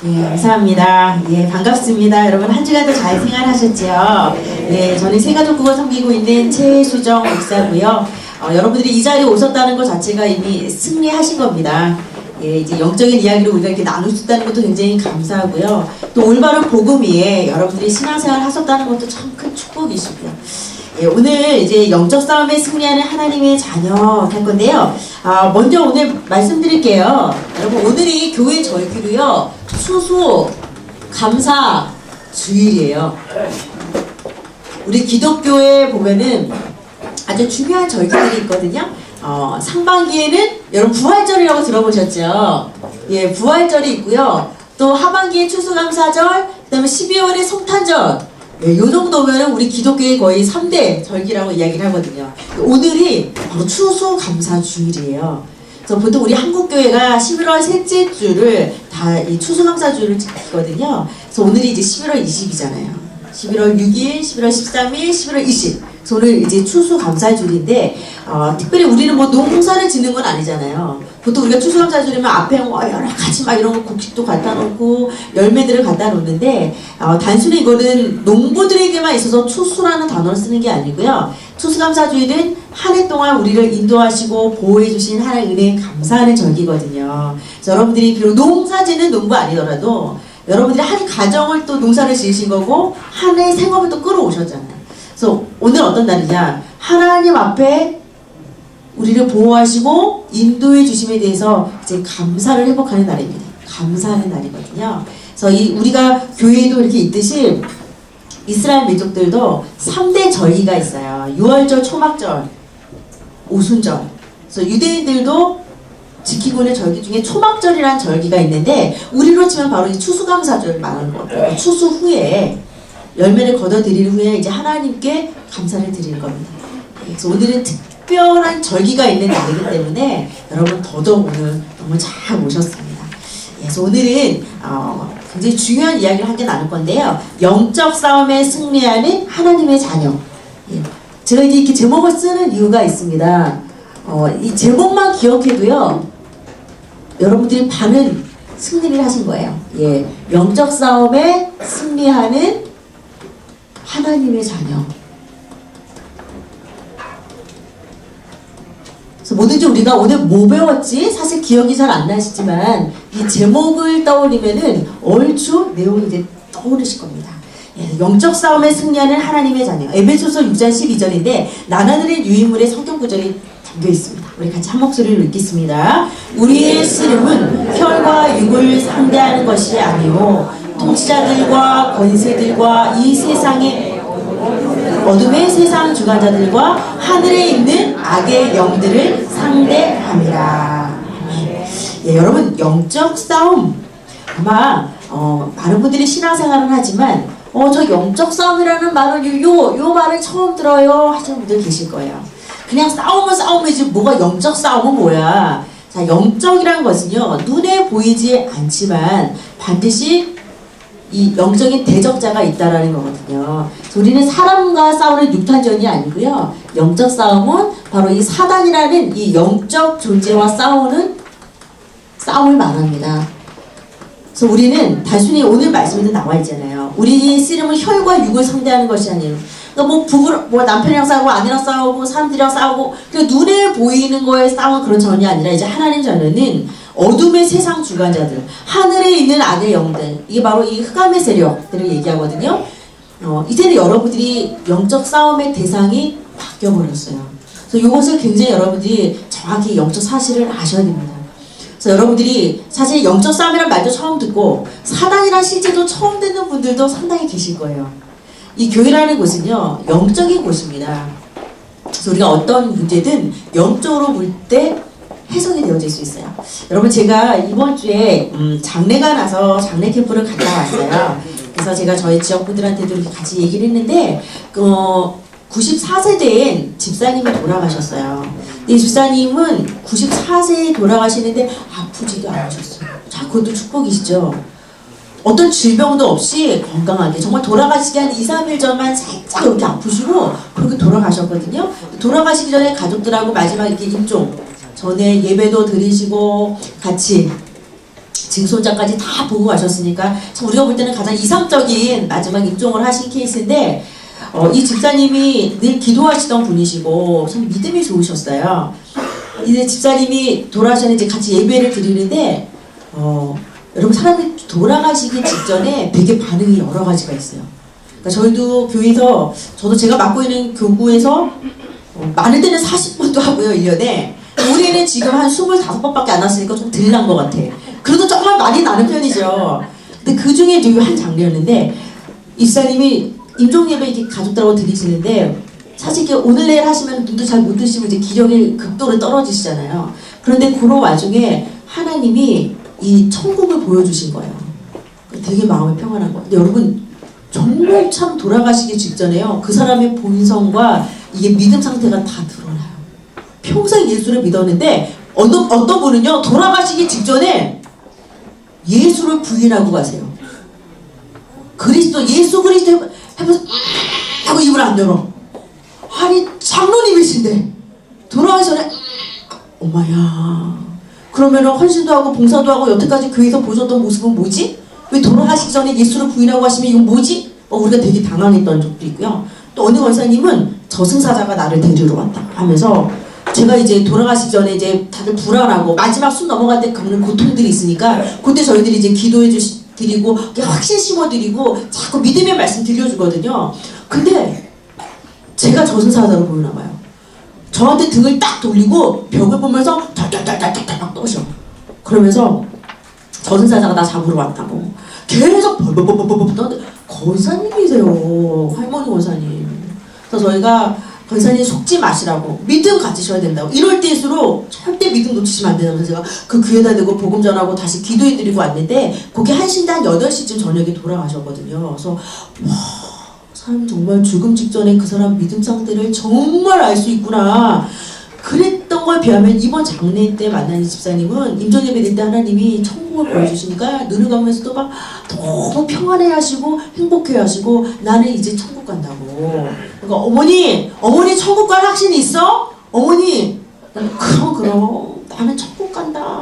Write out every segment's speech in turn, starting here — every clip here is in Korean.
예, 감사합니다. 예, 반갑습니다. 여러분 한 주간도 잘 생활하셨죠? 예, 저는 세가족국어 섬기고 있는 최수정 목사고요. 여러분들이 이 자리에 오셨다는 것 자체가 이미 승리하신 겁니다. 예, 이제 영적인 이야기를 우리가 이렇게 나눌 수 있다는 것도 굉장히 감사하고요. 또 올바른 복음 위에 여러분들이 신앙생활 하셨다는 것도 참 큰 축복이시고요. 예, 오늘 이제 영적 싸움에 승리하는 하나님의 자녀 할 건데요. 먼저 오늘 말씀드릴게요. 여러분 오늘이 교회 절기로요. 추수 감사 주일이에요. 우리 기독교에 보면은 아주 중요한 절기들이 있거든요. 상반기에는 여러분 부활절이라고 들어보셨죠? 예, 부활절이 있고요. 또 하반기에 추수감사절, 그 다음에 12월에 성탄절. 예, 요 정도면 우리 기독교의 거의 3대 절기라고 이야기를 하거든요. 오늘이 바로 추수감사주일이에요. 그래서 보통 우리 한국교회가 11월 셋째 주를 다 이 추수감사주를 지키거든요. 그래서 오늘이 이제 11월 20일이잖아요. 11월 6일, 11월 13일, 11월 20일. 그래서 오늘 이제 추수감사주일인데, 특별히 우리는 뭐 농사를 짓는 건 아니잖아요. 보통 우리가 추수감사주일이면 앞에 뭐 여러 가지 막 이런 곡식도 갖다 놓고 열매들을 갖다 놓는데, 단순히 이거는 농부들에게만 있어서 추수라는 단어를 쓰는 게 아니고요. 추수감사주일은 한 해 동안 우리를 인도하시고 보호해주신 하나님의 은혜에 감사하는 절기거든요. 그래서 여러분들이 비록 농사짓는 농부 아니더라도 여러분들이 한 가정을 또 농사를 지으신 거고 한 해 생업을 또 끌어오셨잖아요. 그래서 오늘 어떤 날이냐, 하나님 앞에 우리를 보호하시고 인도해 주심에 대해서 이제 감사를 회복하는 날입니다. 감사하는 날이거든요. 그래서 우리가 교회에도 이렇게 있듯이 이스라엘 민족들도 3대 절기가 있어요. 유월절, 초막절, 오순절. 그래서 유대인들도 지키고 있는 절기 중에 초막절이라는 절기가 있는데, 우리로 치면 바로 이 추수감사절을 말하는 거예요. 추수 후에 열매를 거둬들인 후에 이제 하나님께 감사를 드릴 겁니다. 그래서 오늘은 특별한 절기가 있는 날이기 때문에 여러분 더더욱 오늘 너무 잘 모셨습니다. 그래서 오늘은 굉장히 중요한 이야기를 함께 나눌 건데요. 영적 싸움에 승리하는 하나님의 자녀. 제가 이제 이렇게 제목을 쓰는 이유가 있습니다. 이 제목만 기억해도요, 여러분들이 반은 승리를 하신 거예요. 예, 영적 싸움에 승리하는 하나님의 자녀. 그래서 뭐든지 우리가 오늘 뭐 배웠지? 사실 기억이 잘 안 나시지만 이 제목을 떠올리면은 얼추 내용이 이제 떠오르실 겁니다. 예, 영적 싸움에 승리하는 하나님의 자녀. 에베소서 6장 12절인데 나눠드린 유인물의 성경 구절이 담겨 있습니다. 우리 같이 한 목소리로 읽겠습니다. 우리의 씨름은 혈과 육을 상대하는 것이 아니오 통치자들과 권세들과 이 세상의 어둠의 세상 주관자들과 하늘에 있는 악의 영들을 상대함이라. 예, 여러분 영적 싸움, 아마 많은 분들이 신앙생활을 하지만 저 영적 싸움이라는 말을 요 말을 처음 들어요 하시는 분들 계실 거예요. 그냥 싸우면 싸움이지 뭐가 영적 싸움은 뭐야. 자, 영적이란 것은요, 눈에 보이지 않지만 반드시 이 영적인 대적자가 있다라는 거거든요. 우리는 사람과 싸우는 육탄전이 아니고요. 영적 싸움은 바로 이 사단이라는 이 영적 존재와 싸우는 싸움을 말합니다. 그래서 우리는 단순히 오늘 말씀에도 나와 있잖아요. 우리의 씨름은 혈과 육을 상대하는 것이 아니에요. 그러니까 뭐 남편이랑 싸우고 아내랑 싸우고 사람들이랑 싸우고 그 눈에 보이는 거에 싸우는 그런 전이 아니라 이제 하나님 자녀는 어둠의 세상 주관자들, 하늘에 있는 악의 영들, 이게 바로 이 흑암의 세력들을 얘기하거든요. 이제는 여러분들이 영적 싸움의 대상이 바뀌어버렸어요. 그래서 이것을 굉장히 여러분들이 정확히 영적 사실을 아셔야 됩니다. 그래서 여러분들이 사실 영적 싸움이란 말도 처음 듣고 사단이란 실제도 처음 듣는 분들도 상당히 계실 거예요. 이 교회라는 곳은요, 영적인 곳입니다. 그래서 우리가 어떤 문제든 영적으로 볼 때 해석이 되어질 수 있어요. 여러분 제가 이번 주에 장례가 나서 장례 캠프를 갔다 왔어요. 그래서 제가 저희 지역분들한테도 이렇게 같이 얘기를 했는데 94세 된 집사님이 돌아가셨어요. 이 집사님은 94세에 돌아가시는데 아프지도 않으셨어요. 자, 그것도 축복이시죠. 어떤 질병도 없이 건강하게, 정말 돌아가시기 한 2, 3일 전만 살짝 이렇게 아프시고 그렇게 돌아가셨거든요. 돌아가시기 전에 가족들하고 마지막 이렇게 임종 전에 예배도 드리시고 같이 증손자까지 다 보고 가셨으니까 참 우리가 볼 때는 가장 이상적인 마지막 임종을 하신 케이스인데 이 집사님이 늘 기도하시던 분이시고 참 믿음이 좋으셨어요. 이제 집사님이 돌아가셨는데 같이 예배를 드리는데 여러분 사람이 돌아가시기 직전에 되게 반응이 여러 가지가 있어요. 그러니까 저희도 교회에서 저도 제가 맡고 있는 교구에서 많은 데는 40번도 하고요 1년에. 올해는 지금 한 25번밖에 안 왔으니까 좀 덜 난 것 같아. 그래도 정말 많이 나는 편이죠. 근데 그 중에 한 장례였는데 이사님이 임종예배 이렇게 가족들하고 드리시는데 사실 이렇게 오늘 내일 하시면 눈도 잘 못 뜨시고 이제 기력이 극도로 떨어지시잖아요. 그런데 그런 와중에 하나님이 이 천국을 보여주신 거예요. 되게 마음이 평안한 거예요. 근데 여러분 정말 참 돌아가시기 직전에요. 그 사람의 본성과 이게 믿음 상태가 다 드러나요. 평생 예수를 믿었는데 어떤 분은요 돌아가시기 직전에 예수를 부인하고 가세요. 예수 그리스도 해보세요 하고 입을 안 열어. 아니 장로님이신데 돌아가기 전에 엄마야 그러면은 헌신도 하고 봉사도 하고 여태까지 교회에서 보셨던 모습은 뭐지? 왜 돌아가시기 전에 예수를 부인하고 하시면 이건 뭐지? 우리가 되게 당황했던 적도 있고요. 또 어느 원사님은 저승사자가 나를 데리러 왔다 하면서 제가 이제 돌아가시기 전에 이제 다들 불안하고 마지막 숨 넘어갈 때 겪는 고통들이 있으니까 그때 저희들이 이제 기도해 드리고 확신 심어드리고 자꾸 믿음의 말씀 들려주거든요. 근데 제가 저승사자로 보이나 봐요. 저한테 등을 딱 돌리고 벽을 보면서 덜덜덜덜덜 떠셔. 그러면서 저승사자가 나 잡으러 왔다고 계속 벌벌벌벌벌 떠는데 권사님이세요. 할머니 권사님. 그래서 저희가 권사님 속지 마시라고 믿음 가지셔야 된다고 이럴 때일수록 절대 믿음 놓치시면 안 된다고 제가 그 귀에다 대고 복음 전하고 다시 기도해드리고 왔는데 그게 1시인데 한 8시쯤 저녁에 돌아가셨거든요. 그래서 와 사람 정말 죽음 직전에 그 사람 믿음 상태를 정말 알 수 있구나. 그랬던 거에 비하면 이번 장례 때 만난 이 집사님은 임종예배 될 때 하나님이 천국을 보여주시니까 눈을 감으면서도 막 너무 평안해 하시고 행복해 하시고 나는 이제 천국 간다고. 그러니까 어머니 천국 갈 확신이 있어? 어머니 그럼 나는 천국 간다.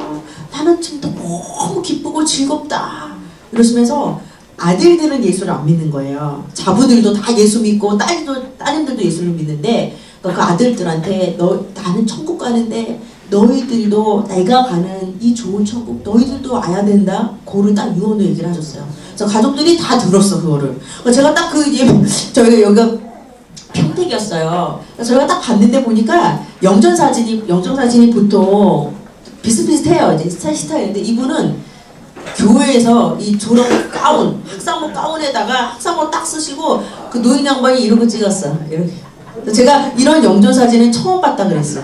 나는 지금 너무 기쁘고 즐겁다. 이러시면서 아들들은 예수를 안 믿는 거예요. 자부들도 다 예수 믿고 따님들도 예수를 믿는데 그 아들들한테 나는 천국 가는데 너희들도 내가 가는 이 좋은 천국 너희들도 와야 된다. 그거를 딱 유언을 얘기를 하셨어요. 그래서 가족들이 다 들었어 그거를. 제가 딱 저희가 여기가 평택이었어요. 저희가 딱 봤는데 보니까 영전 사진이 보통 비슷비슷해요. 이제 스타일인데 이분은 교회에서 이 졸업 가운, 학사모 가운에다가 학사모 딱 쓰시고 그 노인 양반이 이러고 찍었어. 이렇게. 제가 이런 영전 사진은 처음 봤다 그랬어.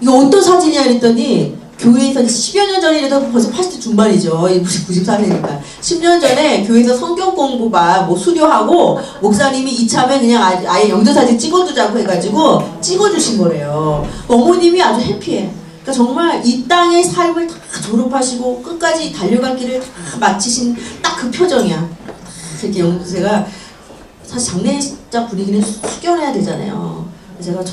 이거 어떤 사진이야 그랬더니 교회에서 10여 년 전이라도 벌써 80대 중반이죠. 94년이니까. 10년 전에 교회에서 성경 공부가 수료하고 목사님이 이참에 그냥 아예 영전 사진 찍어두자고 해가지고 찍어주신 거래요. 어머님이 아주 해피해. 그러니까 정말 이 땅의 삶을 다 졸업하시고 끝까지 달려갈 길을 다 마치신 딱 그 표정이야. 이렇게 제가 사실 장례자 분위기는 숙연해야 되잖아요. 제가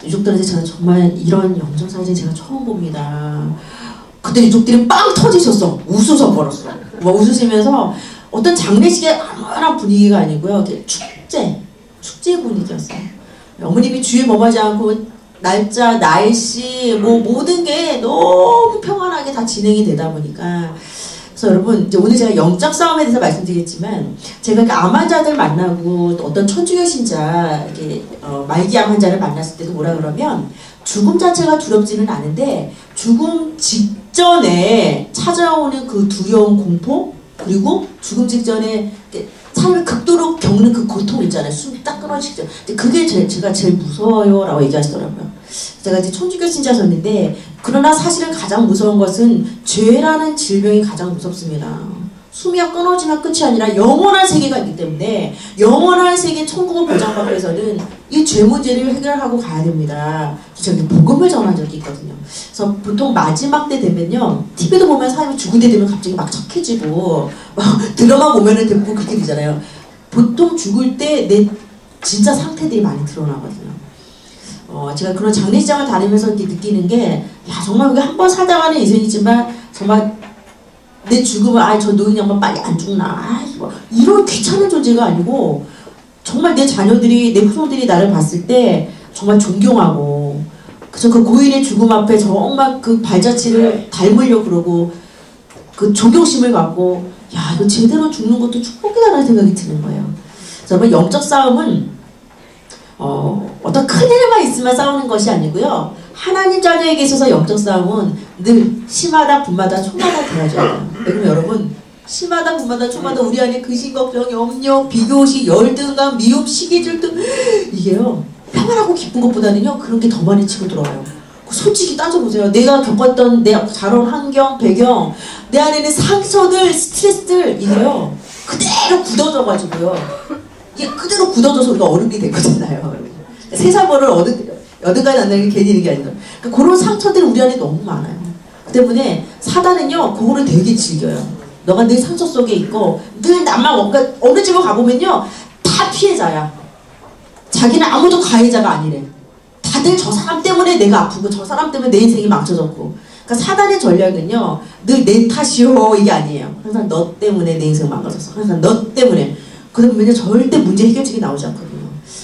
유족들한테 제가 정말 이런 영정 사진 제가 처음 봅니다. 그때 유족들이 빵 터지셨어. 웃으셔 버렸어. 웃으시면서 어떤 장례식의 아무런 분위기가 아니고요. 축제 분위기였어요. 어머님이 주에 머무지 않고 날짜, 날씨, 모든 게 너무 평안하게 다 진행이 되다 보니까. 그래서 여러분, 이제 오늘 제가 영적 싸움에 대해서 말씀드리겠지만, 제가 암 환자들 만나고 또 어떤 천주교 신자, 말기암 환자를 만났을 때도 뭐라 그러면, 죽음 자체가 두렵지는 않은데, 죽음 직전에 찾아오는 그 두려운 공포, 그리고 죽음 직전에 삶을 극도로 겪는 그 고통 있잖아요. 숨이 딱 끊어지죠. 그게 제가 제일 무서워요 라고 얘기하시더라고요. 제가 이제 천주교 신자셨는데 그러나 사실은 가장 무서운 것은 죄라는 질병이 가장 무섭습니다. 숨이 끊어지면 끝이 아니라 영원한 세계가 있기 때문에 영원한 세계 천국을 보장받기 위해서는 이 죄 문제를 해결하고 가야 됩니다. 제가 복음을 전한 적이 있거든요. 그래서 보통 마지막 때 되면요, TV도 보면 사람이 죽은 데 되면 갑자기 막 착해지고 막 드라마 보면은 대부분 그렇게 되잖아요. 보통 죽을 때 내 진짜 상태들이 많이 드러나거든요. 제가 그런 장례식장을 다니면서 이렇게 느끼는 게, 야, 정말 우리 한 번 살다가는 인생이지만 정말 내 죽으면 저 노인 양반 빨리 안 죽나 뭐 이런 귀찮은 존재가 아니고 정말 내 자녀들이 내 후손들이 나를 봤을 때 정말 존경하고 그저 그 고인의 죽음 앞에 정말 그 발자취를 닮으려고 그러고 그 존경심을 갖고 야 이거 제대로 죽는 것도 축복이다라는 생각이 드는 거예요. 여러분 영적 싸움은 어떤 큰 일만 있으면 싸우는 것이 아니고요. 하나님 자녀에게 있어서 영적 싸움은 늘 시마다 분마다 초마다 되어져요. 그럼 여러분 시마다 분마다 초마다 우리 안에 근심 걱정 염려 비교식 열등감 미움 시기질등 이게요 평안하고 기쁜 것보다는요 그런 게 더 많이 치고 들어와요. 솔직히 따져보세요. 내가 겪었던 내 자란 환경 배경 내 안에는 상처들 스트레스들 이게요 그대로 굳어져가지고요 이게 그대로 굳어져서 우리가 어른이 된 거잖아요. 세살벌을 여든까지 안다는 게 괜히 있는 게 아니라 그러니까 그런 상처들이 우리 안에 너무 많아요. 그 때문에 사단은요 그거를 되게 즐겨요. 너가 늘 상처 속에 있고 늘 나만 어느 집을 가보면요 다 피해자야. 자기는 아무도 가해자가 아니래. 다들 저 사람 때문에 내가 아프고 저 사람 때문에 내 인생이 망쳐졌고 그러니까 사단의 전략은요 늘 내 탓이요 이게 아니에요. 항상 너 때문에 내 인생 망가졌어. 항상 너 때문에. 그러면요 절대 문제 해결책이 나오지 않거든요.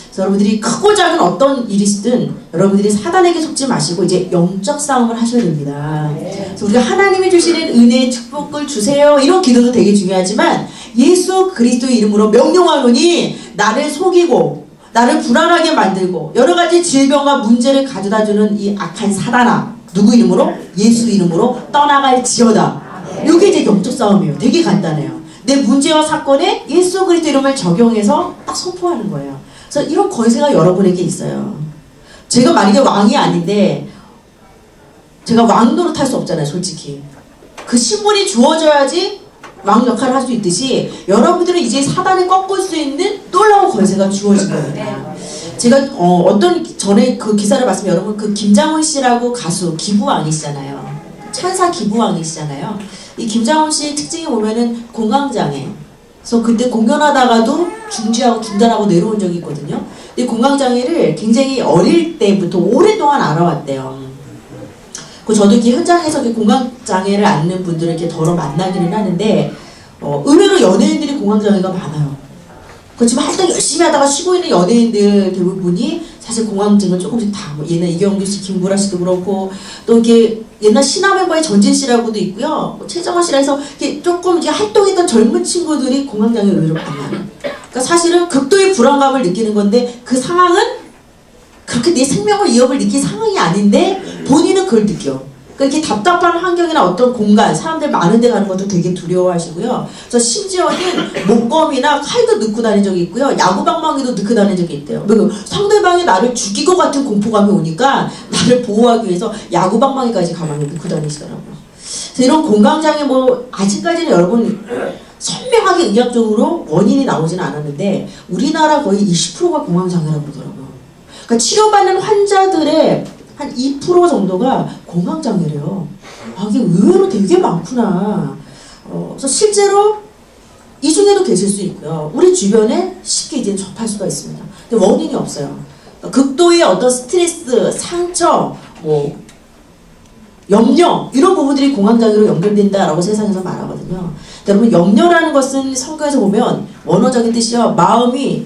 그래서 여러분들이 크고 작은 어떤 일이든 여러분들이 사단에게 속지 마시고 이제 영적 싸움을 하셔야 됩니다. 그래서 우리가 하나님이 주시는 은혜의 축복을 주세요 이런 기도도 되게 중요하지만 예수 그리스도의 이름으로 명령하노니 나를 속이고 나를 불안하게 만들고 여러가지 질병과 문제를 가져다주는 이 악한 사단아 누구 이름으로? 예수 이름으로 떠나갈지어다. 이게 이제 영적 싸움이에요. 되게 간단해요. 내 문제와 사건에 예수 그리스도 이름을 적용해서 딱 선포하는 거예요. 그래서 이런 권세가 여러분에게 있어요. 제가 만약에 왕이 아닌데 제가 왕 노릇할 수 없잖아요. 솔직히 그 신분이 주어져야지 왕 역할을 할 수 있듯이 여러분들은 이제 사단을 꺾을 수 있는 놀라운 권세가 주어진 겁니다. 제가 어떤 전에 그 기사를 봤으면 여러분 그 김장훈 씨라고 가수 기부왕이시잖아요. 천사 기부왕이시잖아요. 이 김장훈 씨 특징이 보면은 공황장애. 그래서 그때 공연하다가도 중지하고 중단하고 내려온 적이 있거든요. 근데 공황장애를 굉장히 어릴 때부터 오랫동안 알아왔대요. 저도 이렇게 현장에서 공황장애를 앓는 분들을 이렇게 더러 만나기는 하는데 의외로 연예인들이 공황장애가 많아요. 지금 활동 열심히 하다가 쉬고 있는 연예인들 대부분이 사실 공황증을 조금씩 다 옛날 이경규 씨, 김구라 씨도 그렇고 또 이렇게 옛날 신화 멤버의 전진 씨라고도 있고요. 최정원 씨라 해서 이렇게 조금 이렇게 활동했던 젊은 친구들이 공황장애 의외로 많아요. 그러니까 사실은 극도의 불안감을 느끼는 건데 그 상황은 그렇게 내 생명을 위협을 느낀 상황이 아닌데 본인은 그걸 느껴. 그러니까 이렇게 답답한 환경이나 어떤 공간, 사람들 많은 데 가는 것도 되게 두려워하시고요. 저 심지어는 목검이나 칼도 넣고 다닌 적이 있고요. 야구방망이도 넣고 다닌 적이 있대요. 상대방이 나를 죽일 것 같은 공포감이 오니까 나를 보호하기 위해서 야구방망이까지 가방에 넣고 다니시더라고요. 그래서 이런 공황장애 아직까지는 여러분 선명하게 의학적으로 원인이 나오지는 않았는데 우리나라 거의 20%가 공황장애라고 그러더라고요. 그러니까 치료받는 환자들의 한 2% 정도가 공황장애래요. 이게 의외로 되게 많구나. 그래서 실제로 이 중에도 계실 수 있고요. 우리 주변에 쉽게 이제 접할 수가 있습니다. 근데 원인이 없어요. 그러니까 극도의 어떤 스트레스, 상처, 염려 이런 부분들이 공황장애로 연결된다라고 세상에서 말하거든요. 여러분 염려라는 것은 성경에서 보면 원어적인 뜻이요. 마음을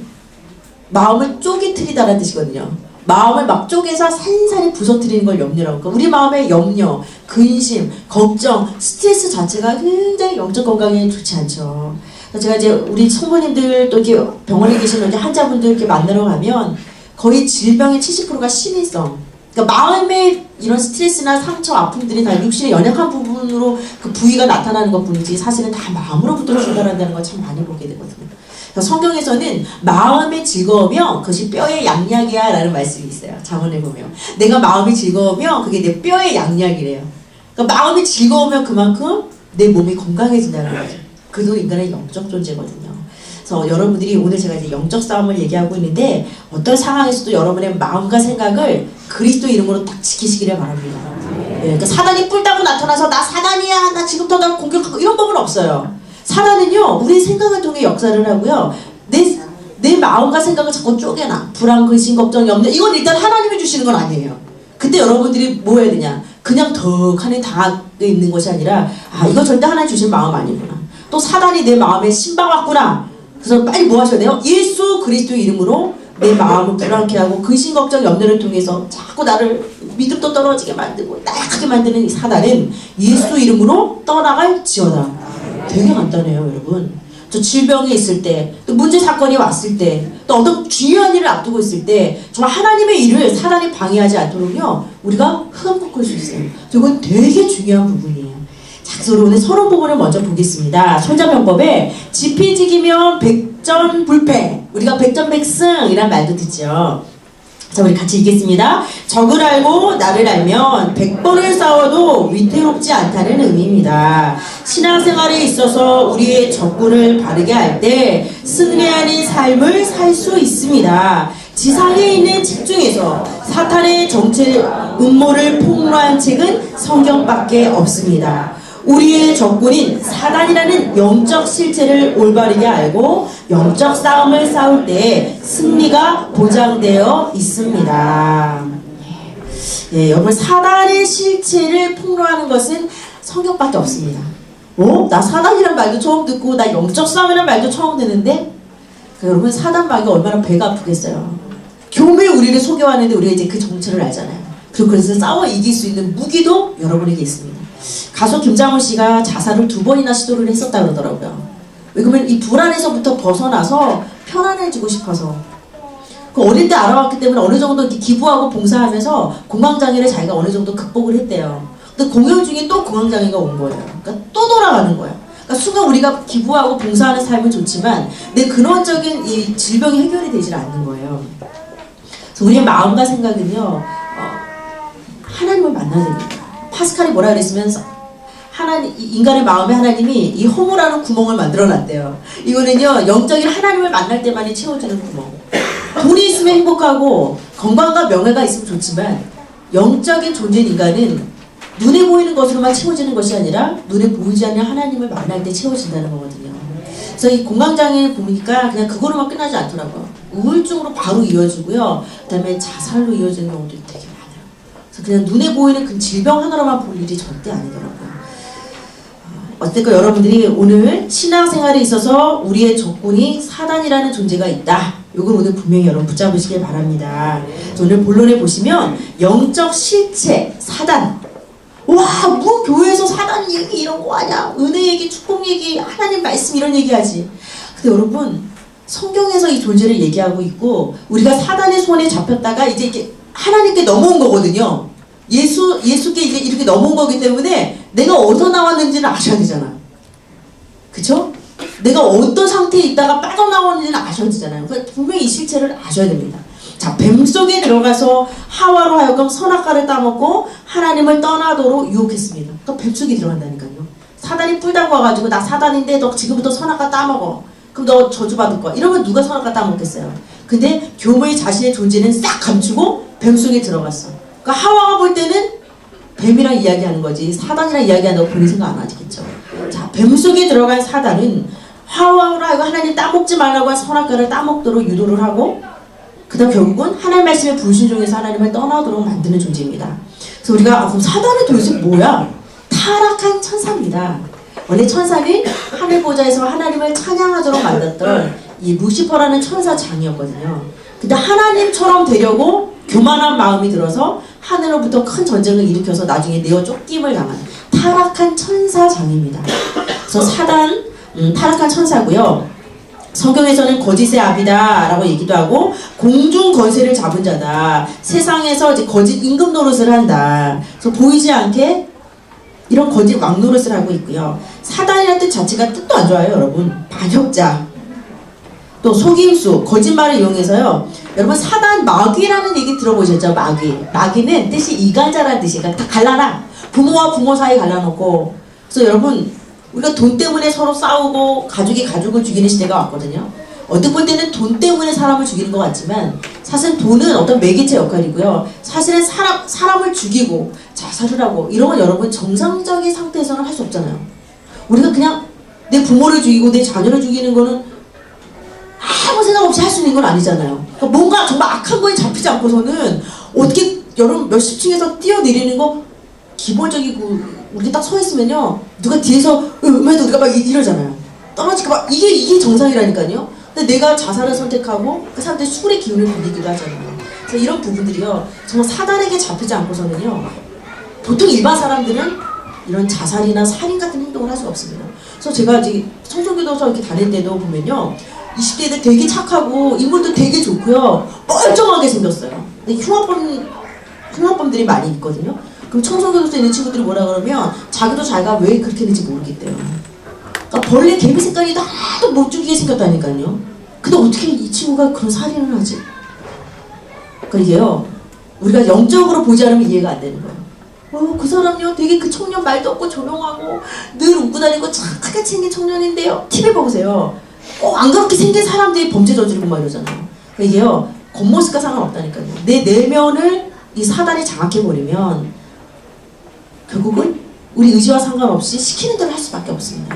쪼개뜨리다라는 뜻이거든요. 마음을 막 쪼개서 산산이 부서뜨리는 걸 염려라고. 그러니까 우리 마음의 염려, 근심, 걱정, 스트레스 자체가 굉장히 영적 건강에 좋지 않죠. 제가 이제 우리 성모님들 또 이렇게 병원에 계시는 환자분들 이렇게 만나러 가면 거의 질병의 70%가 심의성. 그러니까 마음의 이런 스트레스나 상처, 아픔들이 다 육신의 연약한 부분으로 그 부위가 나타나는 것 뿐이지 사실은 다 마음으로부터 출발한다는 걸 참 많이 보게 되거든요. 성경에서는 마음이 즐거우면 그것이 뼈의 양약이야 라는 말씀이 있어요. 잠언에 보면 내가 마음이 즐거우면 그게 내 뼈의 양약이래요. 그러니까 마음이 즐거우면 그만큼 내 몸이 건강해진다는 거죠. 그도 인간의 영적 존재거든요. 그래서 여러분들이 오늘 제가 이제 영적 싸움을 얘기하고 있는데 어떤 상황에서도 여러분의 마음과 생각을 그리스도 이름으로 딱 지키시기를 바랍니다. 그러니까 사단이 뿔따고 나타나서 나 사단이야 나 지금부터 나 공격하고 이런 법은 없어요. 사단은요 우리 생각을 통해 역사를 하고요 내 마음과 생각을 자꾸 쪼개놔. 불안, 근심, 걱정, 염려 이건 일단 하나님이 주시는 건 아니에요. 그때 여러분들이 뭐 해야 되냐 그냥 덕하니 닿아 있는 것이 아니라 아 이거 절대 하나님 주신 마음 아니구나. 또 사단이 내 마음에 신박왔구나. 그래서 빨리 뭐 하셔야 돼요? 예수 그리스도 이름으로 내 마음을 불안케 하고 근심 걱정 염려를 통해서 자꾸 나를 믿음도 떨어지게 만들고 나약하게 만드는 이 사단은 예수 이름으로 떠나갈지어다. 되게 간단해요 여러분. 저 질병이 있을 때, 또 문제 사건이 왔을 때, 또 어떤 중요한 일을 앞두고 있을 때 정말 하나님의 일을 사단이 방해하지 않도록요 우리가 흠뻑할 수 있어요. 이건 되게 중요한 부분이에요. 자, 그래서 오늘 서론 부분을 먼저 보겠습니다. 손자병법에 지피지기면 백전불패, 우리가 백전백승이란 말도 듣죠. 자, 우리 같이 읽겠습니다. 적을 알고 나를 알면 100번을 싸워도 위태롭지 않다는 의미입니다. 신앙생활에 있어서 우리의 적군을 바르게 할 때 승리하는 삶을 살 수 있습니다. 지상에 있는 책 중에서 사탄의 정체 음모를 폭로한 책은 성경밖에 없습니다. 우리의 적군인 사단이라는 영적 실체를 올바르게 알고 영적 싸움을 싸울 때 승리가 보장되어 있습니다. 예, 여러분 사단의 실체를 폭로하는 것은 성경밖에 없습니다. 나 사단이란 말도 처음 듣고 나 영적 싸움이란 말도 처음 듣는데 여러분 사단 말이 얼마나 배가 아프겠어요. 교묘히 우리를 속여왔는데 우리가 이제 그 정체를 알잖아요. 그리고 그래서 싸워 이길 수 있는 무기도 여러분에게 있습니다. 가수 김장훈 씨가 자살을 2번이나 시도를 했었다 그러더라고요. 왜 그러면 이 불안에서부터 벗어나서 편안해지고 싶어서. 그 어릴 때 알아왔기 때문에 어느 정도 이렇게 기부하고 봉사하면서 공황장애를 자기가 어느 정도 극복을 했대요. 근데 공연 중에 또 공황장애가 온 거예요. 그러니까 또 돌아가는 거예요. 그러니까 순간 우리가 기부하고 봉사하는 삶은 좋지만 내 근원적인 이 질병이 해결이 되질 않는 거예요. 그래서 우리의 마음과 생각은요, 하나님을 만나야 됩니다. 파스칼이 뭐라 그랬으면 하나님, 인간의 마음에 하나님이 이 허물하는 구멍을 만들어놨대요. 이거는요 영적인 하나님을 만날 때만이 채워지는 구멍. 돈이 있으면 행복하고 건강과 명예가 있으면 좋지만 영적인 존재인 인간은 눈에 보이는 것으로만 채워지는 것이 아니라 눈에 보이지 않는 하나님을 만날 때 채워진다는 거거든요. 그래서 이 공황장애를 보니까 그냥 그거로만 끝나지 않더라고요. 우울증으로 바로 이어지고요. 그 다음에 자살로 이어지는 경우도 되게 많아요. 그래서 그냥 눈에 보이는 그 질병 하나로만 볼 일이 절대 아니더라고요. 어쨌든 여러분들이 오늘 신앙생활에 있어서 우리의 적군이 사단이라는 존재가 있다. 이걸 오늘 분명히 여러분 붙잡으시길 바랍니다. 오늘 본론에 보시면 영적 실체, 사단. 와, 뭐 교회에서 사단 얘기 이런 거 하냐? 은혜 얘기, 축복 얘기, 하나님 말씀 이런 얘기하지. 근데 여러분 성경에서 이 존재를 얘기하고 있고 우리가 사단의 손에 잡혔다가 이제 이렇게 하나님께 넘어온 거거든요. 예수께 이제 이렇게 넘어온 거기 때문에 내가 어디서 나왔는지는 아셔야 되잖아. 그쵸? 내가 어떤 상태에 있다가 빠져나왔는지는 아셔야 되잖아요. 그러니까 분명히 이 실체를 아셔야 됩니다. 자, 뱀 속에 들어가서 하와로 하여금 선악과를 따먹고 하나님을 떠나도록 유혹했습니다. 그러니까 뱀 속에 들어간다니까요. 사단이 뿔다고 와가지고 나 사단인데 너 지금부터 선악과 따먹어. 그럼 너 저주받을 거야. 이러면 누가 선악과 따먹겠어요. 근데 교묘히 자신의 존재는 싹 감추고 뱀 속에 들어갔어. 그러니까 하와가 볼 때는 뱀이랑 이야기하는 거지 사단이랑 이야기한다고 본인 생각 안 하겠죠. 자, 뱀 속에 들어간 사단은 하와로 하여금 하나님 따먹지 말라고 한 선악과를 따먹도록 유도를 하고 그 다음 결국은 하나님 말씀에 불순종해서 하나님을 떠나도록 만드는 존재입니다. 그래서 우리가 그럼 사단은 도대체 뭐야? 타락한 천사입니다. 원래 천사는 하늘보좌에서 하나님을 찬양하도록 만났던 이 루시퍼라는 천사장이었거든요. 근데 하나님처럼 되려고 교만한 마음이 들어서 하늘로부터 큰 전쟁을 일으켜서 나중에 내어 쫓김을 당한 타락한 천사장입니다. 그래서 사단, 타락한 천사고요. 성경에서는 거짓의 아비다 라고 얘기도 하고 공중 권세를 잡은 자다. 세상에서 이제 거짓 임금 노릇을 한다. 그래서 보이지 않게 이런 거짓 왕 노릇을 하고 있고요. 사단이라는 뜻 자체가 뜻도 안 좋아요, 여러분. 반역자. 또 속임수, 거짓말을 이용해서요. 여러분 사단 마귀라는 얘기 들어보셨죠? 마귀는 뜻이 이간자라는 뜻이에요. 그러니까 다 갈라놔. 부모와 부모 사이 갈라놓고. 그래서 여러분 우리가 돈 때문에 서로 싸우고 가족이 가족을 죽이는 시대가 왔거든요. 어떻게 볼 때는 돈 때문에 사람을 죽이는 것 같지만 사실 돈은 어떤 매개체 역할이고요. 사실은 사람을 죽이고 자살을 하고 이런 건 여러분 정상적인 상태에서는 할 수 없잖아요. 우리가 그냥 내 부모를 죽이고 내 자녀를 죽이는 거는 아무 생각 없이 할 수 있는 건 아니잖아요. 그러니까 뭔가 정말 악한 거에 잡히지 않고서는 어떻게 여러분 몇십 층에서 뛰어내리는 거 기본적이고 우리 딱 서 있으면요 누가 뒤에서 해도 우리가 막 이러잖아요. 떨어질까 봐 이게 정상이라니까요. 근데 내가 자살을 선택하고 그 사람들이 술의 기운을 빌리기도 하잖아요. 그래서 이런 부분들이요 정말 사단에게 잡히지 않고서는요 보통 일반 사람들은 이런 자살이나 살인 같은 행동을 할 수가 없습니다. 그래서 제가 이제 청소교도소 이렇게 다닐 때도 보면요 20대들 되게 착하고 인물도 되게 좋고요 멀쩡하게 생겼어요. 근데 흉악범들이 많이 있거든요. 그럼 청소교도소에 있는 친구들이 뭐라 그러면 자기도 자기가 왜 그렇게 했는지 모르겠대요. 그러니까 벌레 개미 색깔이 하나도 못 죽이게 생겼다니까요. 근데 어떻게 이 친구가 그런 살인을 하지? 그러니까 이게요 우리가 영적으로 보지 않으면 이해가 안 되는 거예요. 그 사람요 되게 그 청년 말도 없고 조용하고 늘 웃고 다니고 착하게 생긴 청년인데요 TV 보세요. 꼭 안 그렇게 생긴 사람들이 범죄 저지르고 막 이러잖아요. 그러니까 이게요 겉모습과 상관없다니까요. 내 내면을 이 사단이 장악해버리면 결국은 우리 의지와 상관없이 시키는 대로 할 수밖에 없습니다.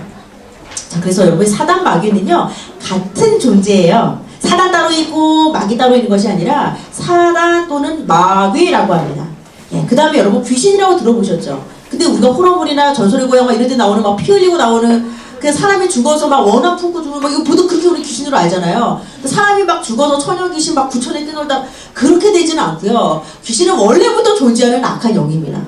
자, 그래서 여러분 사단 마귀는요 같은 존재예요. 사단 따로 있고 마귀 따로 있는 것이 아니라 사단 또는 마귀라고 합니다. 예, 그 다음에 여러분 귀신이라고 들어보셨죠? 근데 우리가 호러물이나 전설의 고향 이런 데 나오는 막 피 흘리고 나오는 그 사람이 죽어서 막 원한 품고 죽는 막 이거 모두 그렇게 우리 귀신으로 알잖아요. 사람이 막 죽어서 처녀 귀신 막 구천에 뛰놀다 그렇게 되지는 않고요. 귀신은 원래부터 존재하는 악한 영입니다.